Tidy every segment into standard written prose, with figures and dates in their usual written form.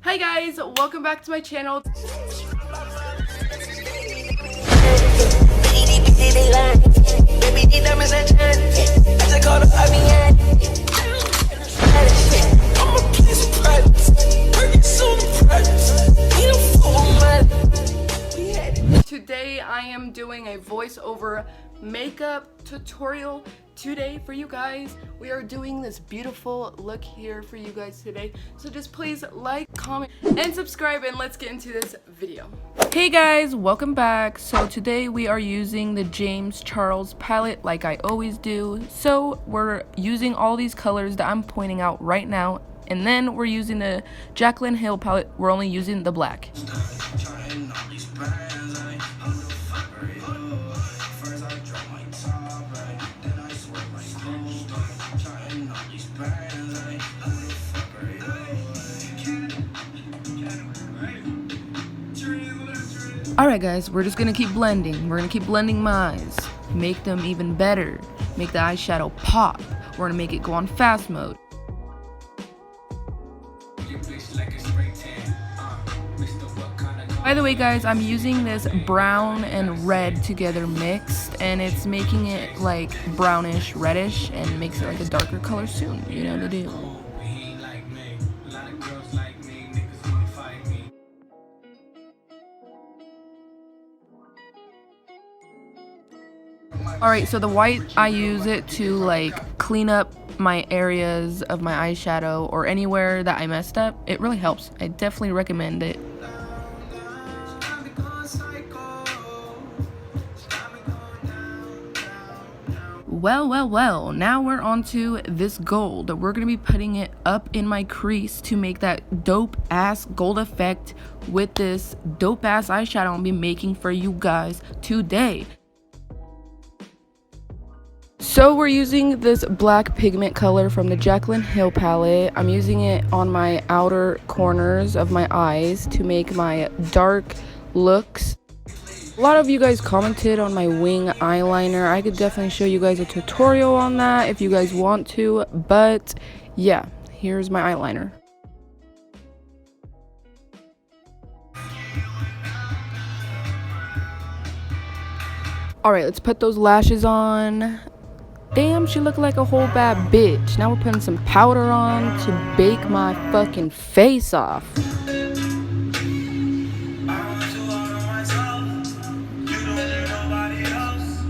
Hi guys, welcome back to my channel. Today I am doing a voiceover makeup tutorial today for you guys. We are doing this beautiful look here for you guys today, so just please like, comment, and subscribe, and let's get into this video. Hey guys, welcome back. So today we are using the James Charles palette like I always do. So we're using all these colors that I'm pointing out right now, and then we're using the Jaclyn Hill palette. We're only using the black. Alright guys, we're just gonna keep blending. We're gonna keep blending my eyes, make them even better, make the eyeshadow pop. We're gonna make it go on fast mode. By the way guys, I'm using this brown and red together mixed, and it's making it like brownish reddish and makes it like a darker color soon. You know the deal. Alright, so the white, I use it to like clean up my areas of my eyeshadow or anywhere that I messed up. It really helps. I definitely recommend it. Well, now we're on to this gold. We're gonna be putting it up in my crease to make that dope ass gold effect with this dope ass eyeshadow I'll be making for you guys today. So we're using this black pigment color from the Jaclyn Hill palette. I'm using it on my outer corners of my eyes to make my dark looks. A lot of you guys commented on my wing eyeliner. I could definitely show you guys a tutorial on that if you guys want to, but yeah, here's my eyeliner. Alright, let's put those lashes on. Damn, she looked like a whole bad bitch. Now we're putting some powder on to bake my fucking face off.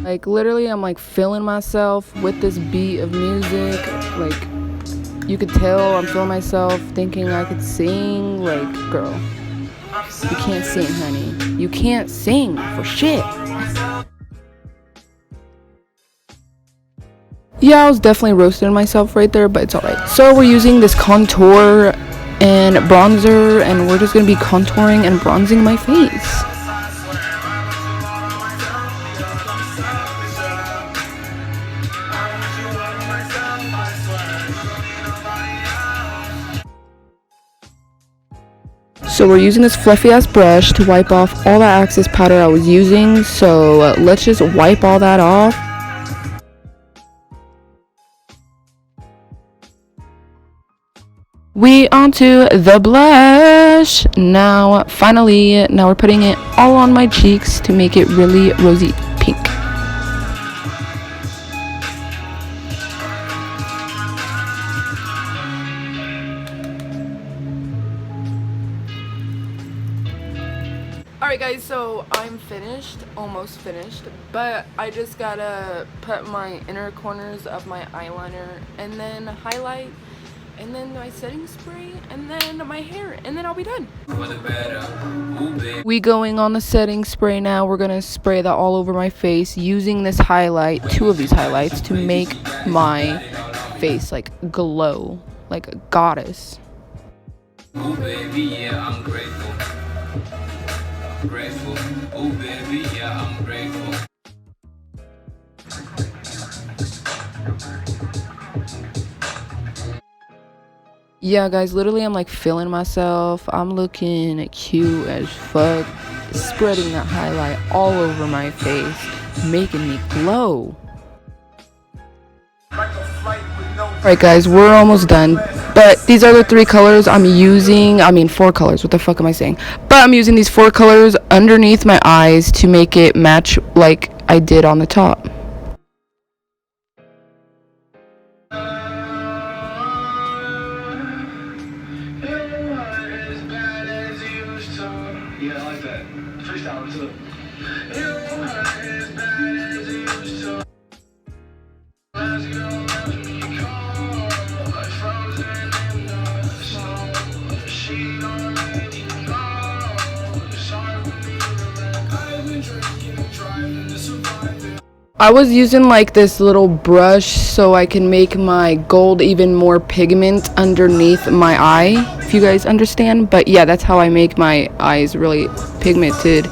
Like literally, I'm like feeling myself with this beat of music. Like you could tell I'm feeling myself, thinking I could sing. Like, girl, you can't sing, honey. You can't sing for shit. Yeah, I was definitely roasting myself right there, but it's alright. So we're using this contour and bronzer, and we're just going to be contouring and bronzing my face. So we're using this fluffy ass brush to wipe off all that excess powder I was using, so let's just wipe all that off. We onto the blush. Now we're putting it all on my cheeks to make it really rosy pink. Alright guys, so I'm finished, almost finished, but I just gotta put my inner corners of my eyeliner and then highlight, and then my setting spray, and then my hair, and then I'll be done. We going on the setting spray now. We're gonna spray that all over my face using this highlight, two of these highlights, to make my face like glow like a goddess. Oh baby, yeah, I'm grateful. Oh baby, yeah, I'm grateful. Yeah guys, literally I'm like feeling myself. I'm looking cute as fuck, spreading that highlight all over my face, making me glow. Alright guys, we're almost done. But these are the 3 colors I'm using. I mean 4 colors, what the fuck am I saying? But I'm using these 4 colors underneath my eyes to make it match like I did on the top. Yeah, I like that. Freestyle too. I was using like this little brush so I can make my gold even more pigment underneath my eye, if you guys understand. But yeah, that's how I make my eyes really pigmented.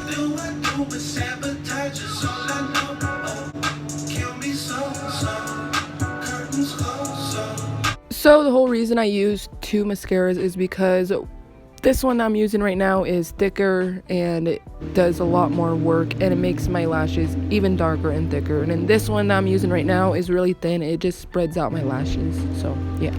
So the whole reason I use 2 mascaras is because this one I'm using right now is thicker and it does a lot more work and it makes my lashes even darker and thicker. And then this one I'm using right now is really thin. It just spreads out my lashes. So yeah.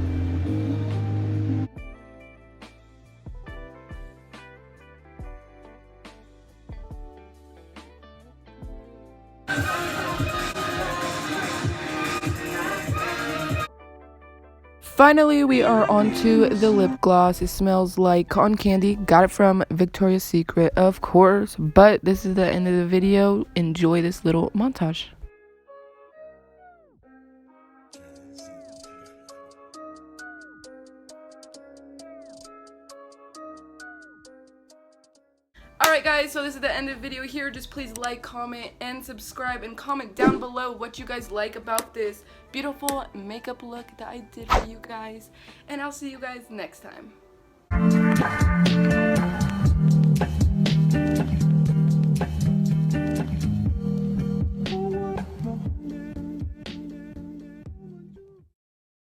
Finally, we are onto the lip gloss. It smells like cotton candy. Got it from Victoria's Secret, of course. But this is the end of the video. Enjoy this little montage. Alright guys, so this is the end of the video here. Just please like, comment, and subscribe, and comment down below what you guys like about this beautiful makeup look that I did for you guys. And I'll see you guys next time.